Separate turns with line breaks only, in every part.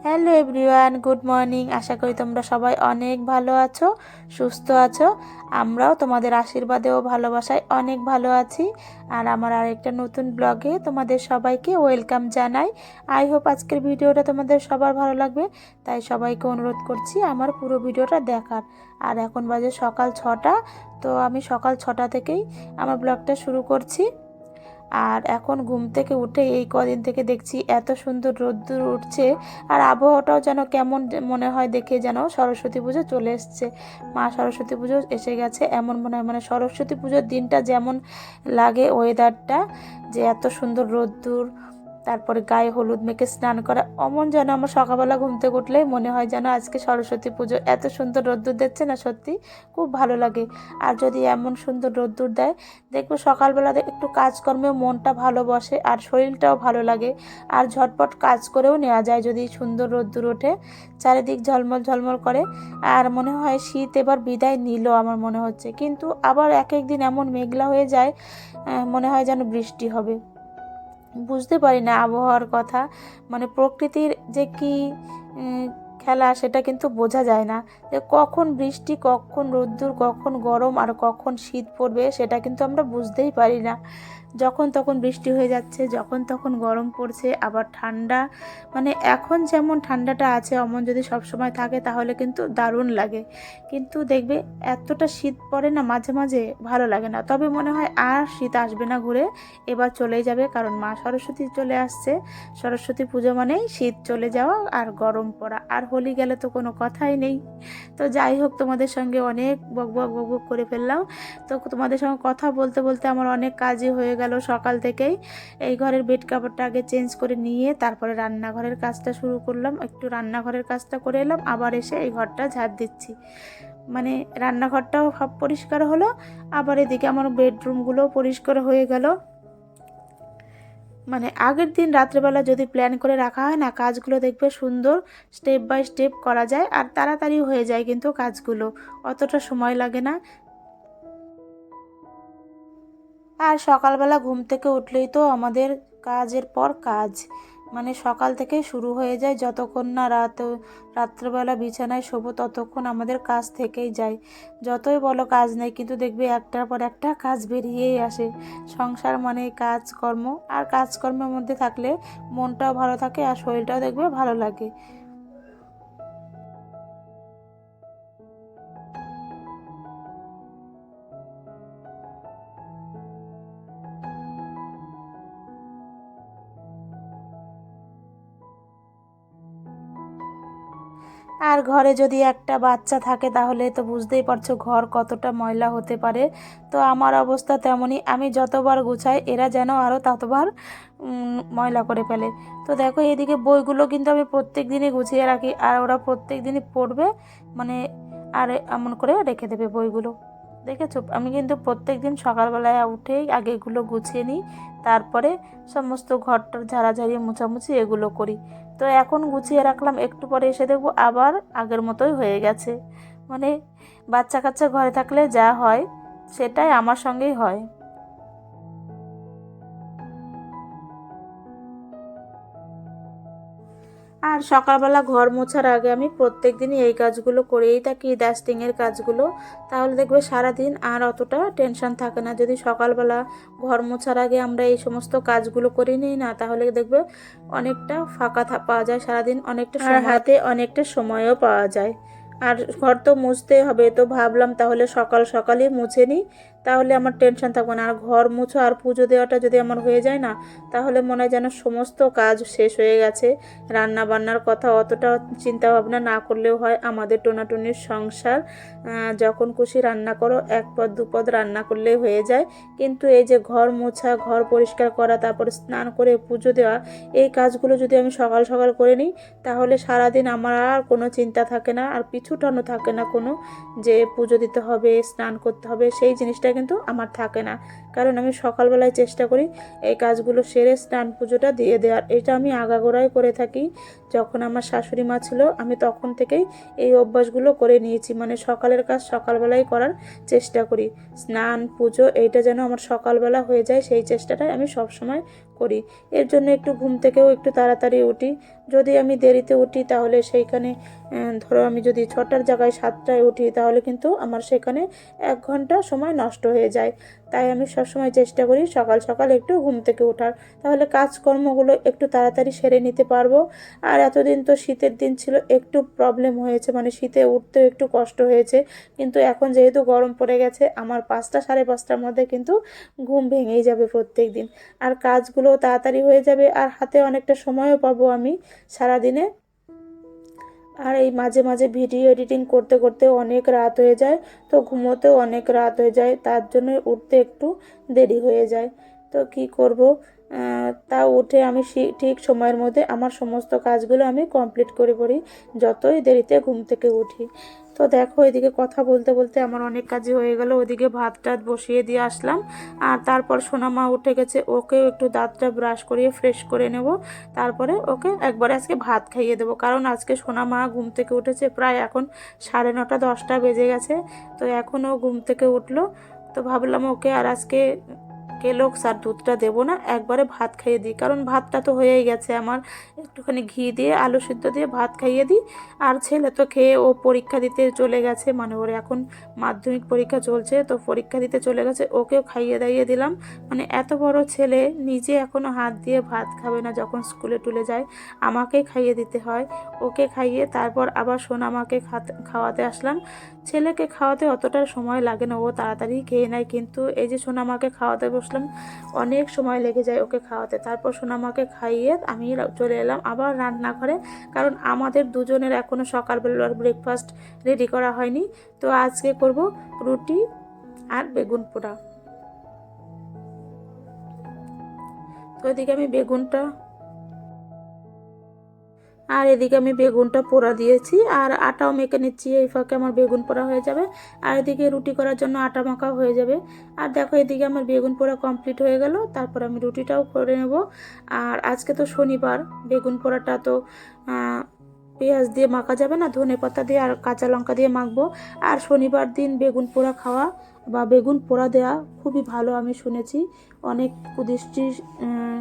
Hello everyone, good morning. আশা করি তোমরা সবাই অনেক ভালো আছো, সুস্থ আছো। আমরাও তোমাদের আশীর্বাদে ও ভালোবাসায় অনেক ভালো আছি। আর আমার আরেকটা নতুন ব্লগে তোমাদের সবাইকে ওয়েলকাম জানাই। আই হোপ আজকের ভিডিওটা তোমাদের সবার ভালো লাগবে, তাই সবাইকে অনুরোধ করছি আমার পুরো ভিডিওটা দেখার। আর এখন বাজে সকাল 6টা, তো আমি সকাল 6টা থেকেই আমার ব্লগটা শুরু করছি। আর এখন ঘুম থেকে উঠে এই কদিন থেকে দেখছি এত সুন্দর রোদ্দুর উঠছে, আর আবহাওয়াটাও যেন কেমন মনে হয় দেখে, যেন সরস্বতী পুজো চলে এসছে, মা সরস্বতী পুজো এসে গেছে এমন মনে হয়। মানে সরস্বতী পুজোর দিনটা যেমন লাগে ওয়েদারটা, যে এত সুন্দর রোদ্দুর, তারপরে গায়ে হলুদ মেখে স্নান করা, অমন যেন আমার সকালবেলা ঘুম থেকে উঠলেই মনে হয় যেন আজকে সরস্বতী পুজো। এত সুন্দর রোদ্দুর দিচ্ছে না, সত্যি খুব ভালো লাগে। আর যদি এমন সুন্দর রোদ্দুর দেয়, দেখবো সকালবেলা একটু কাজকর্মে মনটা ভালো বসে আর শরীরটাও ভালো লাগে, আর ঝটপট কাজ করেও নেওয়া যায় যদি সুন্দর রোদ্দুর ওঠে, চারিদিক ঝলমল ঝলমল করে। আর মনে হয় শীত এবার বিদায় নিল আমার মনে হচ্ছে, কিন্তু আবার এক এক দিন এমন মেঘলা হয়ে যায়, মনে হয় যেন বৃষ্টি হবে। বুঝতে পারি না আবহাওয়ার কথা, মানে প্রকৃতির যে কি খেলা সেটা কিন্তু বোঝা যায় না, যে কখন বৃষ্টি, কখন রোদ্দুর, কখন গরম আর কখন শীত পড়বে সেটা কিন্তু আমরা বুঝতেই পারি না। যখন তখন বৃষ্টি হয়ে যাচ্ছে, যখন তখন গরম পড়ছে, আবার ঠান্ডা। মানে এখন যেমন ঠান্ডাটা আছে অমন যদি সব সময় থাকে তাহলে কিন্তু দারুণ লাগে, কিন্তু দেখবে এতটা শীত পড়ে না মাঝে মাঝে, ভালো লাগে না। তবে মনে হয় আর শীত আসবে না ঘুরে, এবার চলেই যাবে, কারণ মা সরস্বতী চলে আসছে। সরস্বতী পুজো মানেই শীত চলে যাওয়া আর গরম পড়া, আর হোলি গেলে তো কোনো কথাই নেই। তো যাই হোক, তোমাদের সঙ্গে অনেক বকবক বকবক করে ফেললাম। তো তোমাদের সঙ্গে কথা বলতে বলতে আমার অনেক কাজই হয়ে গেল সকাল থেকেই। এই ঘরের বেড কাভারটা আগে চেঞ্জ করে নিয়ে তারপরে রান্নাঘরের কাজটা শুরু করলাম, একটু রান্নাঘরের কাজটা করে এলাম, আবার এসে এই ঘরটা ঝাড় দিচ্ছি। মানে রান্নাঘরটাও সব পরিষ্কার হলো, আবার এদিকে আমার বেডরুমগুলোও পরিষ্কার হয়ে গেল। মানে আগের দিন রাত্রেবেলা যদি প্ল্যান করে রাখা হয় না, কাজগুলো দেখবে সুন্দর স্টেপ বাই স্টেপ করা যায় আর তাড়াতাড়ি হয়ে যায়, কিন্তু কাজগুলো অতটা সময় লাগে না। আর সকালবেলা ঘুম থেকে উঠলেই তো আমাদের কাজের পর কাজ, মানে সকাল থেকেই শুরু হয়ে যায়, যতক্ষণ না রাত্রেবেলা বিছানায় শোবো ততক্ষণ আমাদের কাজ থেকেই যায়। যতই বলো কাজ নেই, কিন্তু দেখবে একটার পর একটা কাজ বেরিয়েই আসে। সংসার মানে কাজকর্ম, আর কাজকর্মের মধ্যে থাকলে মনটাও ভালো থাকে আর শরীরটাও দেখবে ভালো লাগে। আর ঘরে যদি একটা বাচ্চা থাকে তাহলে তো বুঝতেই পারছো ঘর কতটা ময়লা হতে পারে। তো আমার অবস্থা তেমনই, আমি যতবার গুছাই এরা যেন আরও ততবার ময়লা করে ফেলে। তো দেখো এদিকে বইগুলো কিন্তু আমি প্রত্যেক দিনই গুছিয়ে রাখি, আর ওরা প্রত্যেক দিনই পড়বে, মানে আর এমন করে রেখে দেবে বইগুলো। দেখেছো, আমি কিন্তু প্রত্যেক দিন সকালবেলায় উঠেই আগে এগুলো গুছিয়ে নিই, তারপরে সমস্ত ঘরটার ঝাড়াঝাড়ি মোছামুছি এগুলো করি। তো এখন গুছিয়ে রাখলাম, একটু পরে এসে দেখবো আবার আগের মতোই হয়ে গেছে। মানে বাচ্চা কাচ্চা ঘরে থাকলে যা হয় সেটাই আমার সঙ্গেই হয়। আর সকালবেলা ঘর মোছার আগে আমি প্রত্যেক দিনই এই কাজগুলো করেই থাকি, ডাস্টিংয়ের কাজগুলো। তাহলে দেখবে সারাদিন আর অতটা টেনশন থাকে না। যদি সকালবেলা ঘর মোছার আগে আমরা এই সমস্ত কাজগুলো করে নিই না, তাহলে দেখবে অনেকটা ফাঁকা পাওয়া যায় সারাদিন, অনেকটা হাতে অনেকটা সময়ও পাওয়া যায়। আর ঘর তো মুছতে হবে, তো ভাবলাম তাহলে সকাল সকালই মুছে নিই, তাহলে আমার টেনশন থাকবে না। আর ঘর মুছো আর পুজো দেওয়াটা যদি আমার হয়ে যায় না, তাহলে মনে হয় যেন সমস্ত কাজ শেষ হয়ে গেছে। রান্না বান্নার কথা অতটা চিন্তা ভাবনা না করলেও হয়, আমাদের টোনাটুনির সংসার, যখন খুশি রান্না করো, এক পদ দুপদ রান্না করলেই হয়ে যায়। কিন্তু এই যে ঘর মোছা, ঘর পরিষ্কার করা, তারপরে স্নান করে পুজো দেওয়া, এই কাজগুলো যদি আমি সকাল সকাল করে নিই, তাহলে সারাদিন আমার আর কোনো চিন্তা থাকে না, আর পিছুটানো থাকে না কোনো, যে পুজো দিতে হবে, স্নান করতে হবে, সেই জিনিসটা কিন্তু আমার থাকে না। কারণ আমি সকালবেলায় চেষ্টা করি এই কাজগুলো সেরে স্নান পুজোটা দিয়ে দেওয়ার। এটা আমি আগাগোড়াই করে থাকি। যখন আমার শাশুড়ি মা ছিল আমি তখন থেকেই এই অভ্যাসগুলো করে নিয়েছি, মানে সকালের কাজ সকালবেলায় করার চেষ্টা করি। স্নান পুজো এইটা যেন আমার সকালবেলা হয়ে যায় সেই চেষ্টাটাই আমি সবসময় করি। এর জন্য একটু ঘুম থেকেও একটু তাড়াতাড়ি উঠি। যদি আমি দেরিতে উঠি তাহলে সেইখানে ধরো আমি যদি 6টার জায়গায় 7টায় উঠি তাহলে কিন্তু আমার সেখানে 1 ঘন্টা সময় নষ্ট হয়ে যায়। তাই আমি সবসময় চেষ্টা করি সকাল সকাল একটু ঘুম থেকে ওঠার, তাহলে কাজকর্মগুলো একটু তাড়াতাড়ি সেরে নিতে পারবো। আর এতদিন তো শীতের দিন ছিল, একটু প্রবলেম হয়েছে, মানে শীতে উঠতেও একটু কষ্ট হয়েছে। কিন্তু এখন যেহেতু গরম পড়ে গেছে আমার 5টা 5:30টার মধ্যে কিন্তু ঘুম ভেঙেই যাবে প্রত্যেক দিন। আর কাজগুলোও তাড়াতাড়ি হয়ে যাবে আর হাতে অনেকটা সময়ও পাবো আমি সারাদিনে। আর এই মাঝে মাঝে ভিডিও এডিটিং করতে করতে অনেক রাত হয়ে যায়, তো ঘুমোতেও অনেক রাত হয়ে যায়, তার জন্য উঠতে একটু দেরি হয়ে যায়। তো কি করব, তা উঠে আমি ঠিক সময়ের মধ্যে আমার সমস্ত কাজগুলো আমি কমপ্লিট করে পড়ি, যতই দেরিতে ঘুম থেকে উঠি। তো দেখো এদিকে কথা বলতে বলতে আমার অনেক কাজই হয়ে গেল। ওদিকে ভাত টাত বসিয়ে দিয়ে আসলাম। আর তারপর সোনামা উঠে গেছে, ওকেও একটু দাঁতটা ব্রাশ করিয়ে ফ্রেশ করে নেব। তারপরে ওকে একবারে আজকে ভাত খাইয়ে দেবো, কারণ আজকে সোনামা ঘুম থেকে উঠেছে প্রায় এখন 9:30 10টা বেজে গেছে। তো এখনও ঘুম থেকে উঠলো, তো ভাবলাম ওকে আর আজকে কেলগস আর দুধটা দেবো না, একবারে ভাত খাইয়ে দিই, কারণ ভাতটা তো হয়েই গেছে আমার। একটুখানি ঘি দিয়ে আলু সিদ্ধ দিয়ে ভাত খাইয়ে দিই। আর ছেলে তো খেয়ে ও পরীক্ষা দিতে চলে গেছে, মানে ওর এখন মাধ্যমিক পরীক্ষা চলছে, তো পরীক্ষা দিতে চলে গেছে, ওকেও খাইয়ে দাইয়ে দিলাম। মানে এত বড় ছেলে নিজে এখনও হাত দিয়ে ভাত খাবে না, যখন স্কুলে টুলে যায় আমাকেই খাইয়ে দিতে হয়। ওকে খাইয়ে তারপর আবার সোনামাকে খাওয়াতে আসলাম। ছেলেকে খাওয়াতে অতটা সময় লাগে না, ও তাড়াতাড়ি খেয়ে নেয়, কিন্তু এই যে সোনামাকে খাওয়াতে বসলাম অনেক সময় লেগে যায় ওকে খাওয়াতে। তারপর সোনামাকে খাইয়ে আমি চলে এলাম আবার রান্নাঘরে, কারণ আমাদের দুজনের এখনও সকালবেলার ব্রেকফাস্ট রেডি করা হয়নি। তো আজকে করব রুটি আর বেগুন পোড়া। তো এদিকে আমি বেগুনটা পোড়া দিয়েছি আর আটাও মেখে নিচ্ছি, এই ফাঁকে আমার বেগুন পোড়া হয়ে যাবে। আর এদিকে রুটি করার জন্য আটা মাখা হয়ে যাবে। আর দেখো এদিকে আমার বেগুন পোড়া কমপ্লিট হয়ে গেল, তারপর আমি রুটিটাও করে নেব। আর আজকে তো শনিবার, বেগুন পোড়াটা তো পেঁয়াজ দিয়ে মাখা যাবে না, ধনেপাতা দিয়ে আর কাঁচা লঙ্কা দিয়ে মাখবো। আর শনিবার দিন বেগুন পোড়া খাওয়া বা বেগুন পোড়া দেওয়া খুবই ভালো, আমি শুনেছি অনেক কুদৃষ্টি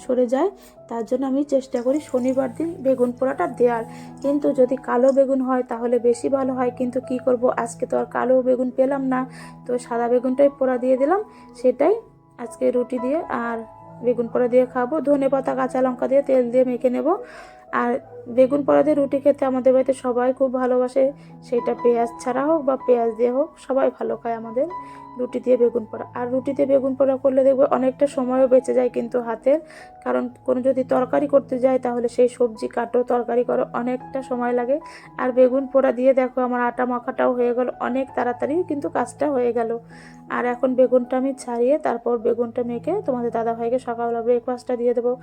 সরে যায়। তার জন্য আমি চেষ্টা করি শনিবার দিন বেগুন পোড়াটা দেওয়ার। কিন্তু যদি কালো বেগুন হয় তাহলে বেশি ভালো হয়, কিন্তু কি করব, আজকে তো আর কালো বেগুন পেলাম না, তো সাদা বেগুনটাই পোড়া দিয়ে দিলাম। সেটাই আজকে রুটি দিয়ে আর বেগুন পোড়া দিয়ে খাবো, ধনেপাতা কাঁচা লঙ্কা দিয়ে তেল দিয়ে মেখে নেব। আর বেগুন পোড়া দিয়ে রুটি খেতে আমাদের বাড়িতে সবাই খুব ভালোবাসে, সেটা পেঁয়াজ ছাড়া হোক বা পেঁয়াজ দিয়ে হোক, সবাই ভালো খায় আমাদের রুটি দিয়ে বেগুন পোড়া। আর রুটি দিয়ে বেগুন পোড়া করলে দেখবে অনেকটা সময়ও বেঁচে যায় কিন্তু হাতের, কারণ কোনো যদি তরকারি করতে যায় তাহলে সেই সবজি কাটো তরকারি করো অনেকটা সময় লাগে। আর বেগুন পোড়া দিয়ে দেখো আমার আটা মাখাটাও হয়ে গেল অনেক তাড়াতাড়ি, কিন্তু কাজটা হয়ে গেল। আর এখন বেগুনটা আমি ছাড়িয়ে তারপর বেগুনটা মেখে তোমাদের দাদাভাইকে সকালবেলা ব্রেকফাস্টটা দিয়ে দেবো,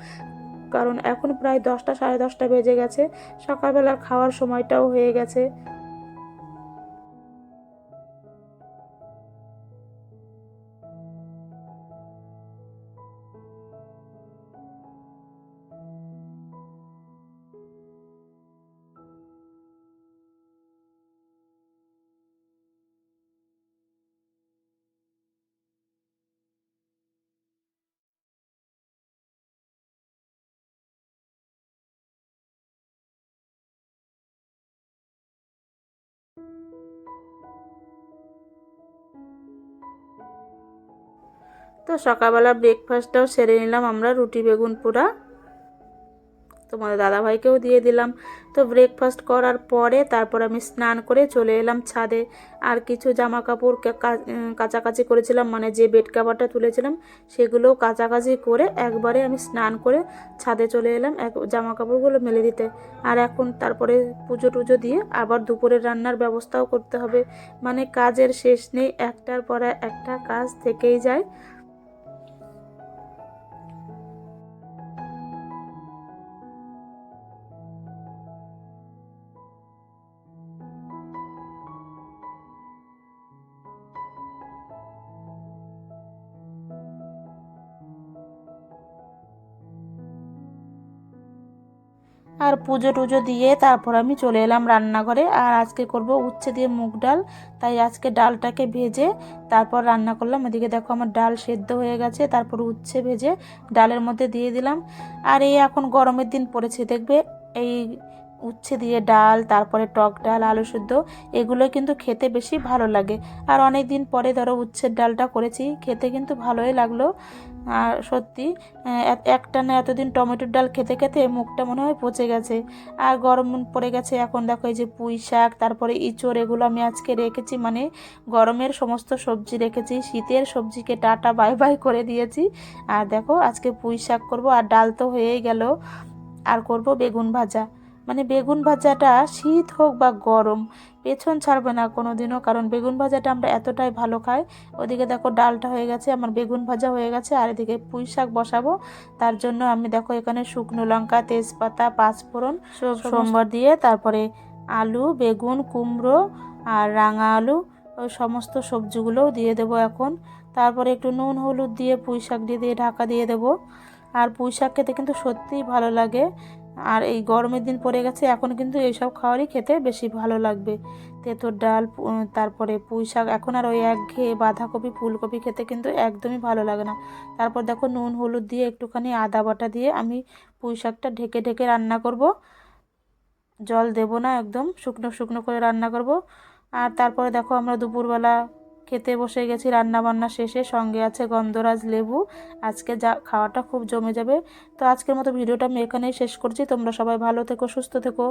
কারণ এখন প্রায় 10টা 10:30 বেজে গেছে, সকালবেলার খাওয়ার সময়টাও হয়ে গেছে। তো সকালবেলা ব্রেকফাস্টটাও সেরে নিলাম আমরা, রুটি বেগুন পোড়া তোমাদের দাদাভাইকেও দিয়ে দিলাম। তো ব্রেকফাস্ট করার পরে তারপর আমি স্নান করে চলে এলাম ছাদে। আর কিছু জামা কাপড় কাচাকাচি করেছিলাম, মানে যে বেড কাভারটা তুলেছিলাম সেগুলোও কাচাকাচি করে একবারে আমি স্নান করে ছাদে চলে এলাম জামা কাপড়গুলো মেলে দিতে। আর এখন তারপরে পুজো টুজো দিয়ে আবার দুপুরের রান্নার ব্যবস্থাও করতে হবে, মানে কাজের শেষ নেই, একটার পর একটা কাজ থেকেই যায়। আর পুজো টুজো দিয়ে তারপর আমি চলে এলাম রান্নাঘরে। আর আজকে করব উচ্ছে দিয়ে মুগ ডাল, তাই আজকে ডালটাকে ভেজে তারপর রান্না করলাম। এদিকে দেখো আমার ডাল সেদ্ধ হয়ে গেছে, তারপর উচ্ছে ভেজে ডালের মধ্যে দিয়ে দিলাম। আর এই এখন গরমের দিন পড়েছে, দেখবে এই উচ্ছে দিয়ে ডাল, তারপরে টক ডাল, আলু সেদ্ধ, এগুলো কিন্তু খেতে বেশি ভালো লাগে। আর অনেক দিন পরে ধরো উচ্ছের ডালটা করেছি, খেতে কিন্তু ভালোই লাগলো। আর সত্যি একটানা এতদিন টমেটোর ডাল খেতে খেতে মুখটা মনে হয় পচে গেছে। আর গরম পড়ে গেছে, এখন দেখো এই যে পুঁই শাক, তারপরে ইঁচড়, এগুলো আমি আজকে রেখেছি, মানে গরমের সমস্ত সবজি রেখেছি, শীতের সবজিকে টাটা বাই বাই করে দিয়েছি। আর দেখো আজকে পুঁই শাক করবো, আর ডাল তো হয়েই গেল। আর করব বেগুন ভাজা, মানে বেগুন ভাজাটা শীত হোক বা গরম পেছন ছাড়বে না কোনো দিনও, কারণ বেগুন ভাজাটা আমরা এতটাই ভালো খাই। ওদিকে দেখো ডালটা হয়ে গেছে, আমার বেগুন ভাজা হয়ে গেছে, আর এদিকে পুঁই শাক বসাবো। তার জন্য আমি দেখো এখানে শুকনো লঙ্কা, তেজপাতা, পাঁচফোড়ন সব সোমবার দিয়ে, তারপরে আলু, বেগুন, কুমড়ো আর রাঙা আলু, ওই সমস্ত সবজিগুলোও দিয়ে দেবো এখন। তারপরে একটু নুন হলুদ দিয়ে পুঁই শাক দিয়ে ঢাকা দিয়ে দেবো। আর পুঁই শাক খেতে কিন্তু সত্যিই ভালো লাগে। আর এই গরমের দিন পড়ে গেছে, এখন কিন্তু এইসব খাবারই খেতে বেশি ভালো লাগবে। তেঁতুর ডাল, তারপরে পুঁই শাক, এখন আর ওই একঘেয়ে বাঁধাকপি ফুলকপি খেতে কিন্তু একদমই ভালো লাগে না। তারপর দেখো নুন হলুদ দিয়ে একটুখানি আদা বাটা দিয়ে আমি পুঁই শাকটা ঢেকে ঢেকে রান্না করব। জল দেব না, একদম শুকনো শুকনো করে রান্না করব। আর তারপরে দেখো আমরা দুপুরবেলা খেতে বসে গেছি, রান্না বান্না শেষে, সঙ্গে আছে গন্ধরাজ লেবু। আজকে যা খাওয়াটা খুব জমে যাবে। তো আজকের মতো ভিডিওটা আমি এখানেই শেষ করছি। তোমরা সবাই ভালো থেকো, সুস্থ থেকো।